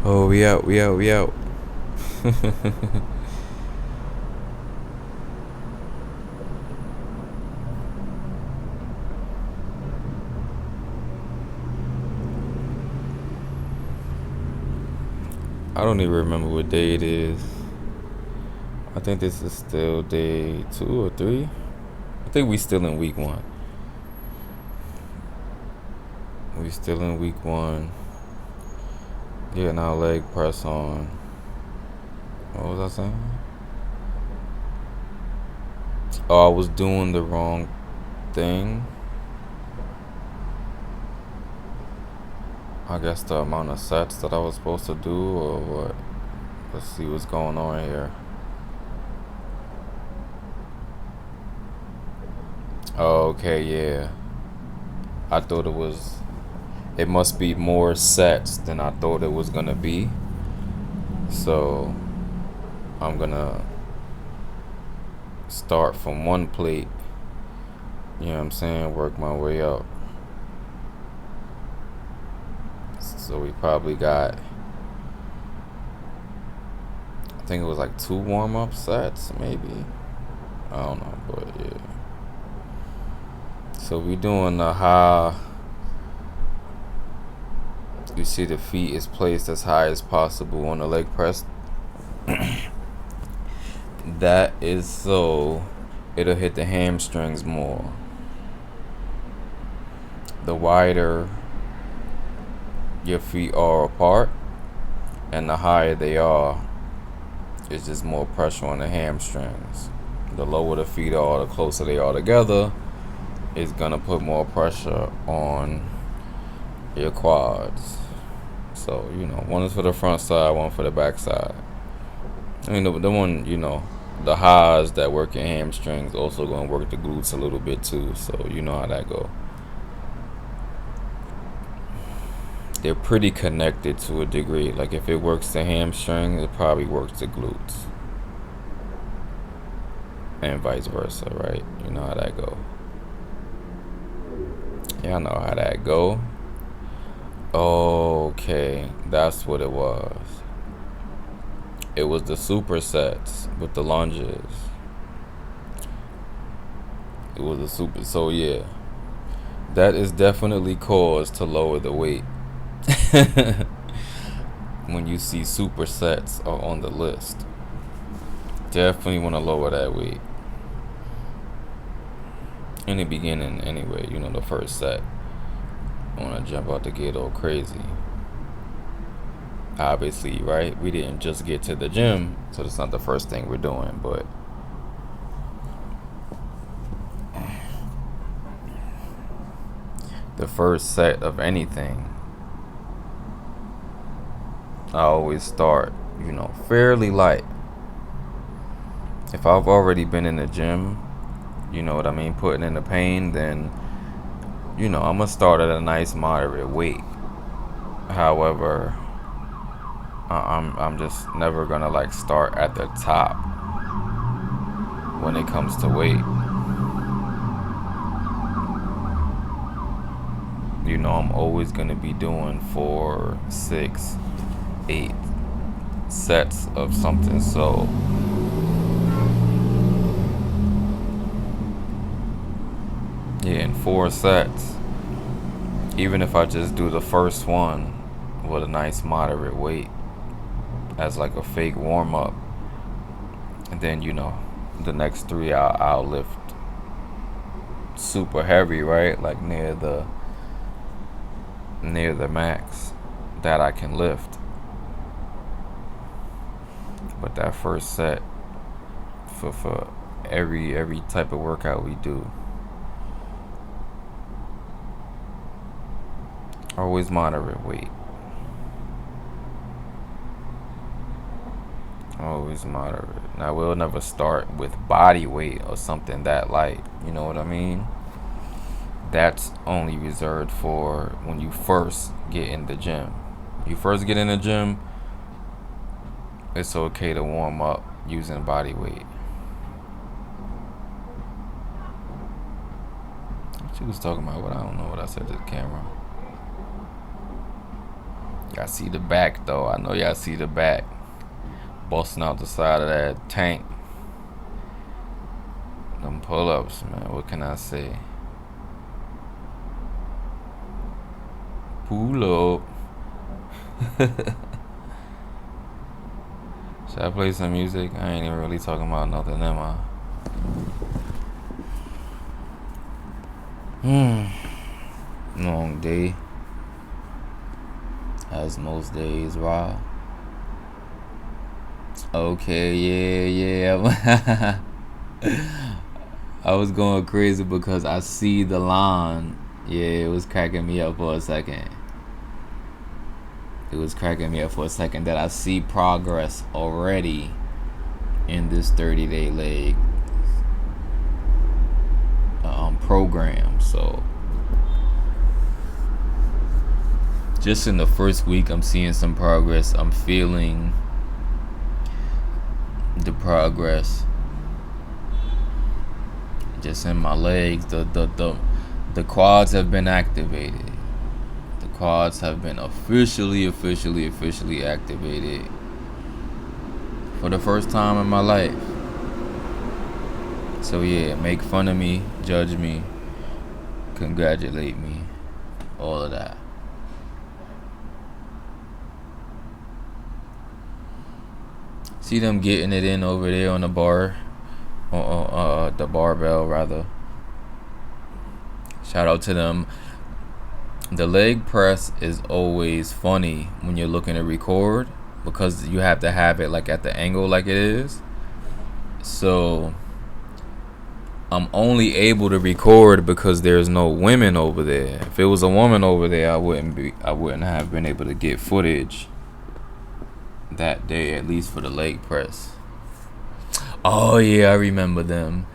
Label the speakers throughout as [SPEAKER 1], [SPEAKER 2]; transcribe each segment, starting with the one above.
[SPEAKER 1] Oh, we out, we out, we out. I don't even remember what day it is. I think this is still day 2 or 3. I think we still in week 1. We still in week 1. Getting our leg press on. What was I saying? Oh, I was doing the wrong thing. I guess the amount of sets that I was supposed to do, or what? Let's see what's going on here. Okay, yeah. I thought it must be more sets than I thought it was gonna be. So I'm gonna start from one plate, you know what I'm saying, work my way up. So we probably got, I think it was like 2 warm-up sets, maybe. I don't know, but yeah. So we doing the high. You see the feet is placed as high as possible on the leg press. That is so it'll hit the hamstrings more. The wider your feet are apart and the higher they are, it's just more pressure on the hamstrings. The lower the feet are, the closer they are together, it's gonna put more pressure on your quads. So, one is for the front side, one for the back side. I mean, the one, the highs that work your hamstrings also gonna work the glutes a little bit too. So you know how that go. They're pretty connected to a degree. Like if it works the hamstring, it probably works the glutes, and vice versa, right? You know how that go. Y'all know how that go. Okay, that's what it was. It was the supersets with the lunges. It was a super. So yeah, that is definitely cause to lower the weight. When you see supersets are on the list, definitely want to lower that weight in the beginning. Anyway, the first set. I want to jump out the gate all crazy. Obviously, right? We didn't just get to the gym, so that's not the first thing we're doing, but the first set of anything, I always start, fairly light. If I've already been in the gym, you know what I mean, putting in the pain, then, I'm going to start at a nice moderate weight. However, I'm just never going to like start at the top when it comes to weight. I'm always going to be doing 4, 6, 8 sets of something. So yeah, in 4 sets, even if I just do the first one with a nice moderate weight as like a fake warm-up, and then the next 3 I'll lift super heavy, right, like near the max that I can lift. But that first set for every type of workout we do, always moderate weight. Always moderate. Now we'll never start with body weight or something that light. You know what I mean? That's only reserved for when you first get in the gym. You first get in the gym, it's okay to warm up using body weight. What she was talking about? What I don't know what I said to the camera. I see the back though. I know y'all see the back. Busting out the side of that tank. Them pull-ups, man. What can I say? Pull up. Should I play some music? I ain't even really talking about nothing, am I? Long day. As most days, wow. Okay, yeah. I was going crazy because I see the line. Yeah, it was cracking me up for a second. That I see progress already in this 30-day leg program. So just in the first week, I'm seeing some progress. I'm feeling the progress just in my legs. The quads have been activated. The quads have been officially activated for the first time in my life. So yeah, make fun of me, judge me, congratulate me, all of that. See them getting it in over there on the bar, the barbell rather. Shout out to them. The leg press is always funny when you're looking to record because you have to have it like at the angle like it is. So I'm only able to record because there's no women over there. If it was a woman over there, I wouldn't have been able to get footage that day, at least for the leg press. Oh yeah, I remember them.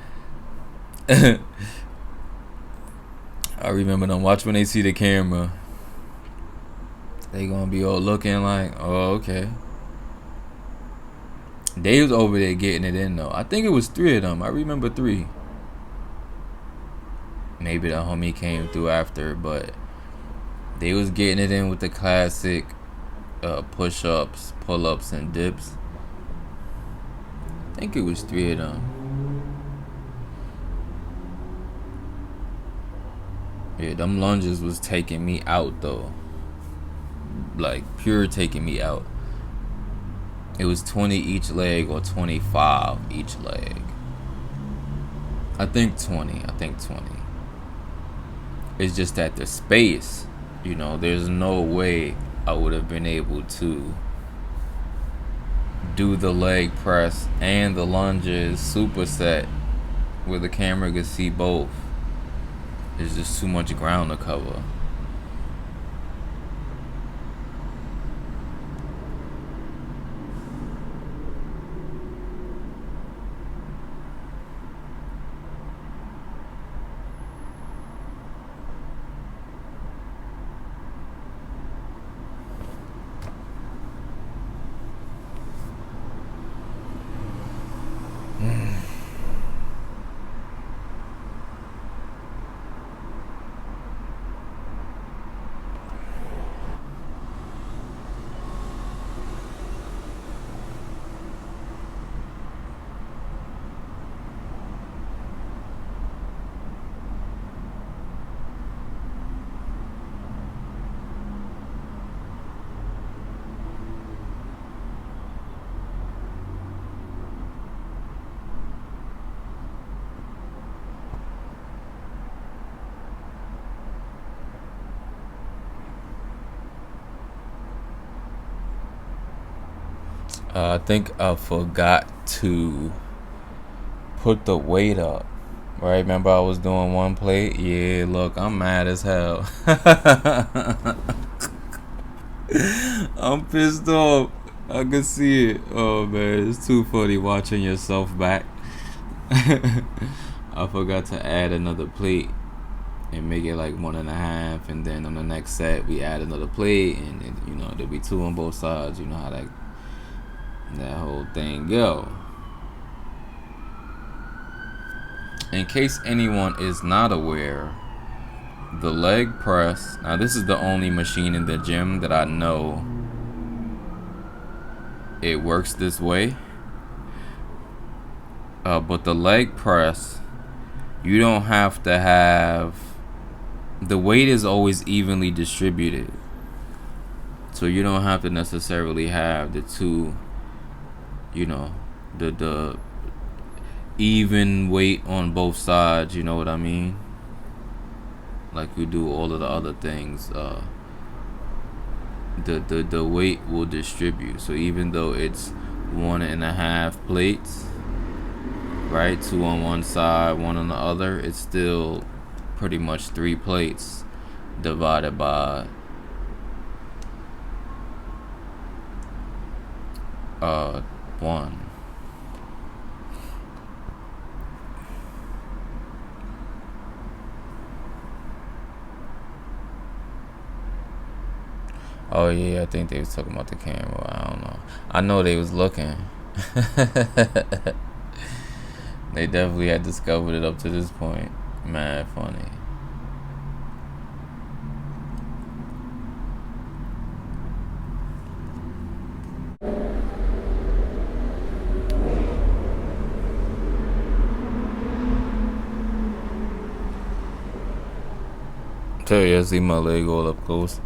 [SPEAKER 1] I remember them. Watch when they see the camera. They gonna be all looking like, oh, okay. They was over there getting it in though. I think it was 3 of them. I remember 3. Maybe the homie came through after, but they was getting it in with the classic push-ups, pull-ups, and dips. I think it was 3 of them. Yeah, them lunges was taking me out though. Like pure taking me out. It was 20 each leg or 25 each leg. I think 20. It's just that the space, there's no way I would have been able to do the leg press and the lunges superset where the camera could see both. There's just too much ground to cover. I think I forgot to put the weight up. Right? Remember I was doing one plate? Yeah, look, I'm mad as hell. I'm pissed off. I can see it. Oh man, it's too funny watching yourself back. I forgot to add another plate and make it like 1.5, and then on the next set we add another plate, and there'll be 2 on both sides. You know how that whole thing go. In case anyone is not aware, the leg press, now this is the only machine in the gym that I know it works this way. But the leg press, you don't have to have, the weight is always evenly distributed. So you don't have to necessarily have the two, the even weight on both sides, you know what I mean? Like you do all of the other things. The weight will distribute. So even though it's 1.5 plates, right, 2 on one side, 1 on the other, it's still pretty much 3 plates divided by 1. Oh yeah, I think they was talking about the camera. I don't know. I know they was looking. They definitely had discovered it up to this point. Mad funny. Tell you, I see my leg all up close.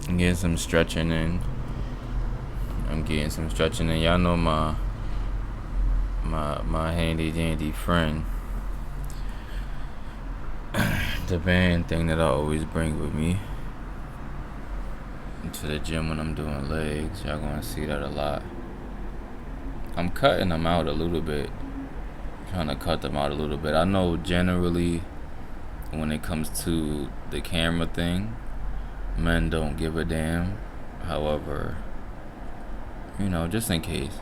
[SPEAKER 1] I'm getting some stretching in. Y'all know my handy dandy friend. The band thing that I always bring with me to the gym when I'm doing legs. Y'all gonna see that a lot. I'm cutting them out a little bit. Trying to cut them out a little bit. I know generally when it comes to the camera thing, men don't give a damn. However, just in case.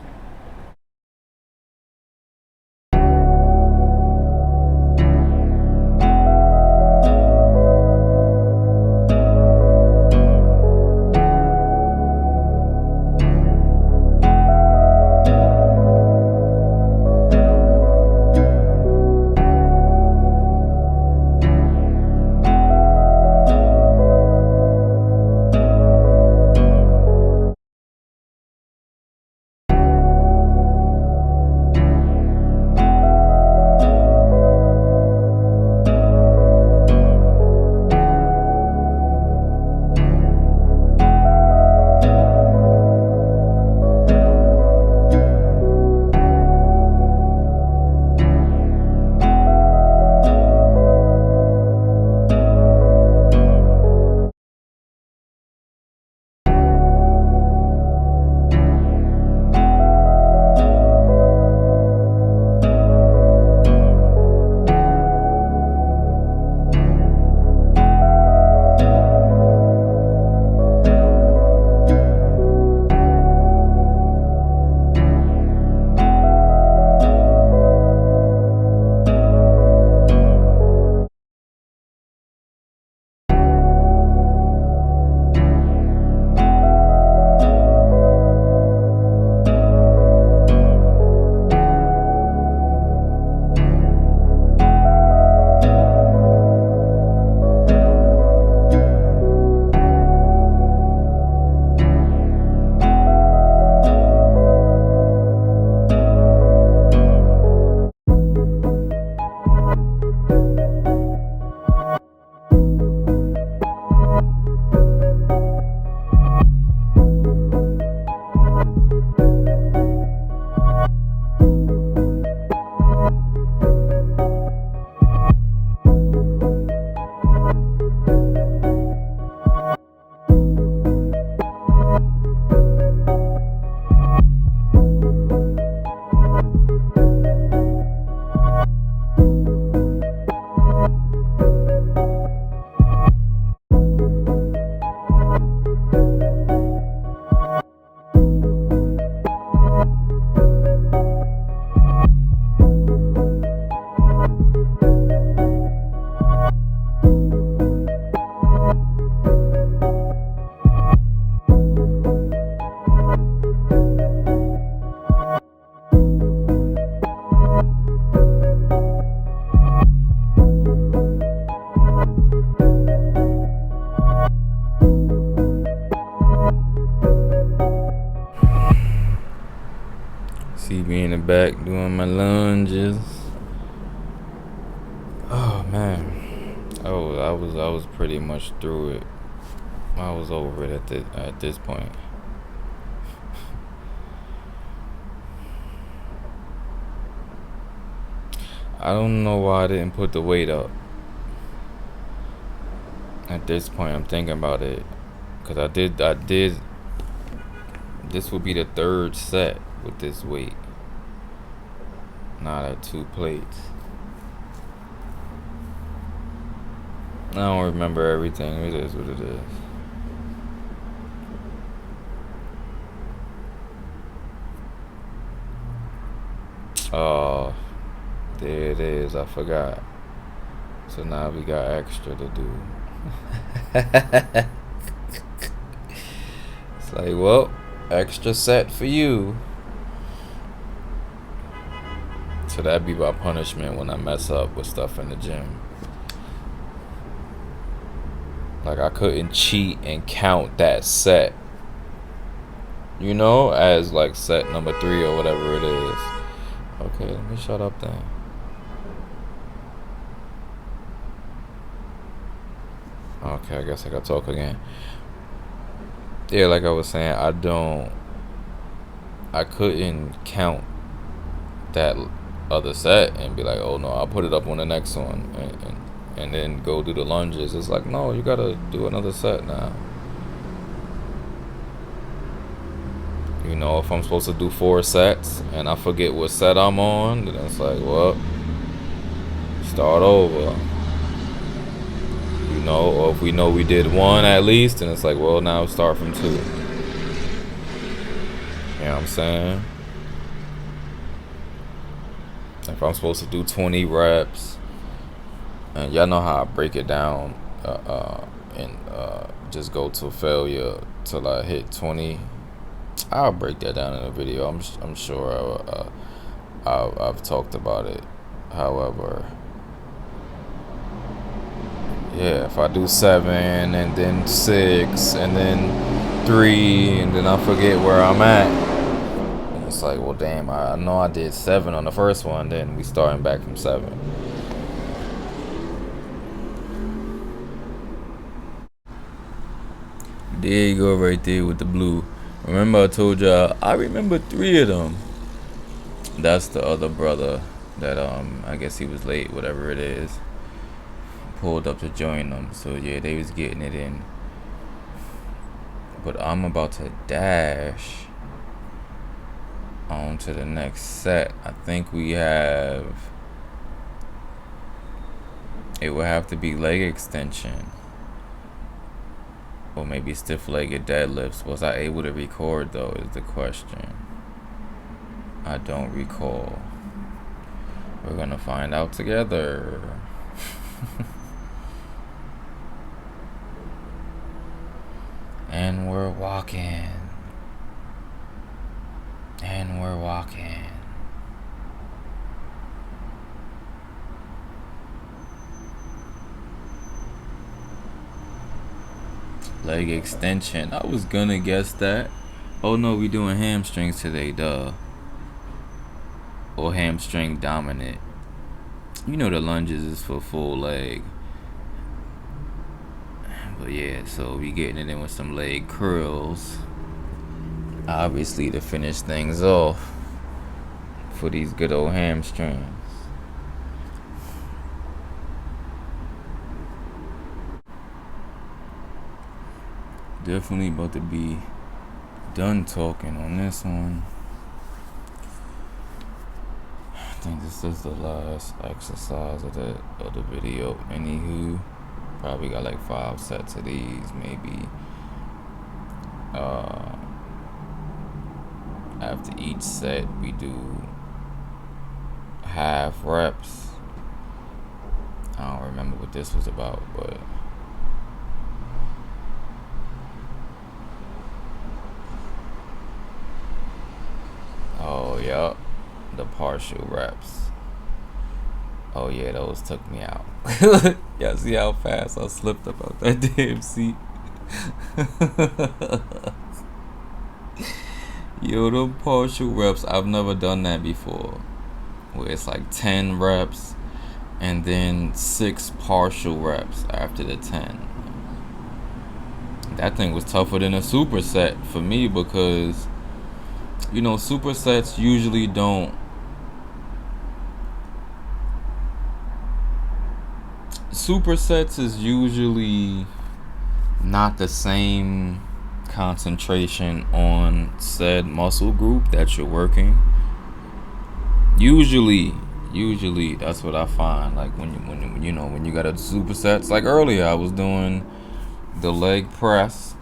[SPEAKER 1] back doing my lunges. Oh man, I was pretty much through it. I was over it at this point. I don't know why I didn't put the weight up. At this point, I'm thinking about it, cause I did. This will be the third set with this weight. Not at 2 plates. I don't remember everything. It is what it is. Oh, there it is. I forgot. So now we got extra to do. It's like, well, extra set for you. So that'd be my punishment when I mess up with stuff in the gym. Like, I couldn't cheat and count that set, you know, as like set number 3 or whatever it is. Okay, let me shut up then. Okay, I guess I gotta talk again. Yeah, like I was saying, I couldn't count that other set and be like, oh no, I'll put it up on the next one and then go do the lunges. It's like, no, you gotta do another set now. You know, if I'm supposed to do 4 sets and I forget what set I'm on, then it's like, well, start over. You know, or if we know we did 1 at least, and it's like, well, now start from 2. You know what I'm saying? If I'm supposed to do 20 reps, and y'all know how I break it down, and just go to failure till I hit 20. I'll break that down in a video. I'm sure I've talked about it. However, yeah, if I do 7 and then 6 and then 3 and then I forget where I'm at, it's like, well, damn, I know I did 7 on the first one. Then we starting back from 7. There you go, right there with the blue. Remember I told y'all I remember 3 of them. That's the other brother that I guess he was late, whatever it is. Pulled up to join them. So yeah, they was getting it in. But I'm about to dash on to the next set. I think we have, it would have to be leg extension. Or maybe stiff-legged deadlifts. Was I able to record though is the question. I don't recall. We're gonna find out together. And we're walking. And we're walking. Leg extension. I was gonna guess that. Oh no, we doing hamstrings today, duh. Or hamstring dominant. You know the lunges is for full leg. But yeah, so we getting it in with some leg curls. Obviously to finish things off for these good old hamstrings. Definitely about to be done talking on this one. I think this is the last exercise of the video. Anywho, probably got like 5 sets of these, maybe. After each set, we do half reps. I don't remember what this was about, but oh, yup, the partial reps. Oh yeah, those took me out. Y'all see how fast I slipped about that damn seat? Yo, the partial reps, I've never done that before. Where it's like 10 reps and then 6 partial reps after the 10. That thing was tougher than a superset for me because, supersets usually don't. Supersets is usually not the same concentration on said muscle group that you're working. Usually that's what I find. Like when you got a supersets. Like earlier, I was doing the leg press,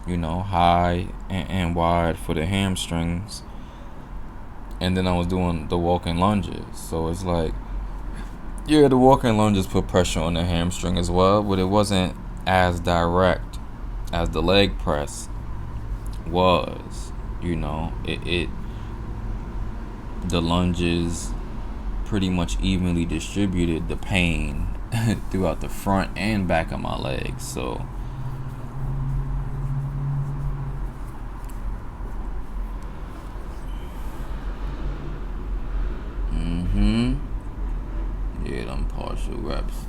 [SPEAKER 1] high and wide for the hamstrings, and then I was doing the walking lunges. So it's like, yeah, the walking lunges put pressure on the hamstring as well, but it wasn't as direct as the leg press was. It the lunges pretty much evenly distributed the pain throughout the front and back of my legs. So yeah, them partial reps.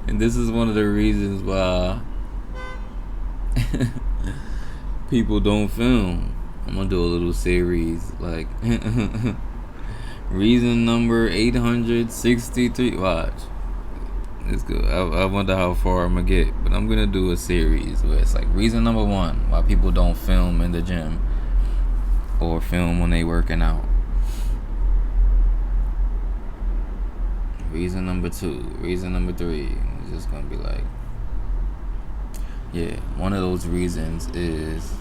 [SPEAKER 1] And this is one of the reasons why people don't film. I'm gonna do a little series like reason number 863. Watch, it's good. I wonder how far I'm gonna get, but I'm gonna do a series where it's like reason number 1 why people don't film in the gym or film when they working out. Reason number 2, reason number 3. It's just gonna be like, yeah, one of those reasons is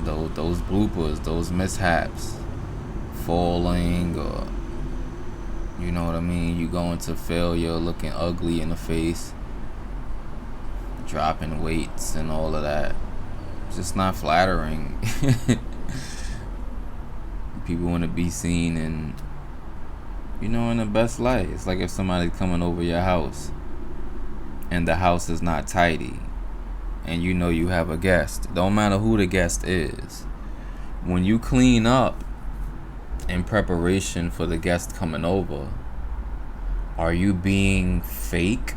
[SPEAKER 1] those bloopers, those mishaps, falling, or you know what I mean, you go into failure, looking ugly in the face, dropping weights and all of that. It's just not flattering. People want to be seen in the best light. It's like if somebody's coming over your house and the house is not tidy and you have a guest. Don't matter who the guest is. When you clean up in preparation for the guest coming over, are you being fake?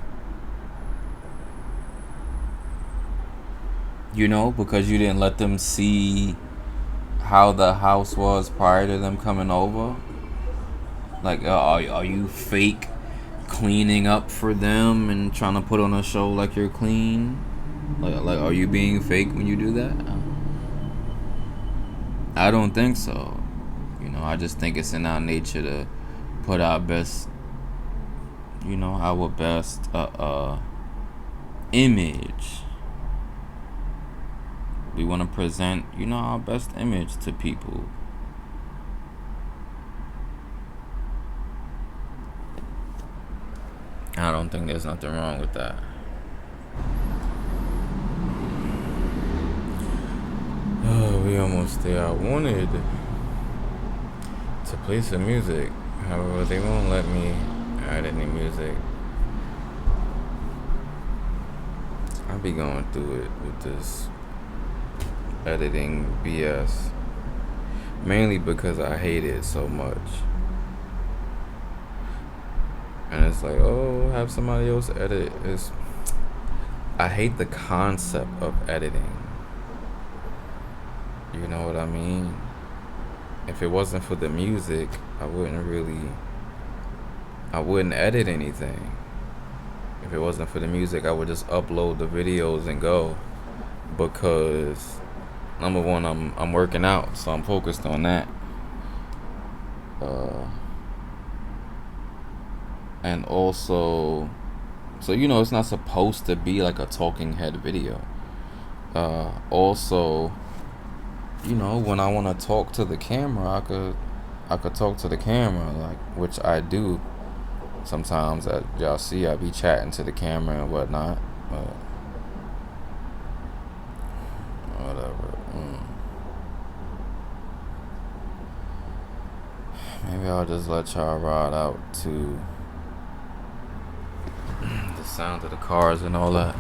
[SPEAKER 1] Because you didn't let them see how the house was prior to them coming over? Like, are you fake cleaning up for them and trying to put on a show like you're clean? Like, are you being fake when you do that? I don't think so. I just think it's in our nature to put our best, our best image. We want to present, our best image to people. I don't think there's nothing wrong with that. Oh, we almost there. I wanted to play some music. However, they won't let me add any music. I'll be going through it with this editing BS. Mainly because I hate it so much. And it's like, have somebody else edit. I hate the concept of editing. You know what I mean? If it wasn't for the music, I wouldn't edit anything. If it wasn't for the music, I would just upload the videos and go. Because number 1, I'm working out, so I'm focused on that. And also, so it's not supposed to be like a talking head video. Also, when I want to talk to the camera, I could talk to the camera, like, which I do sometimes. Y'all see, I be chatting to the camera and whatnot. Whatever. Maybe I'll just let y'all ride out to the sound of the cars and all that.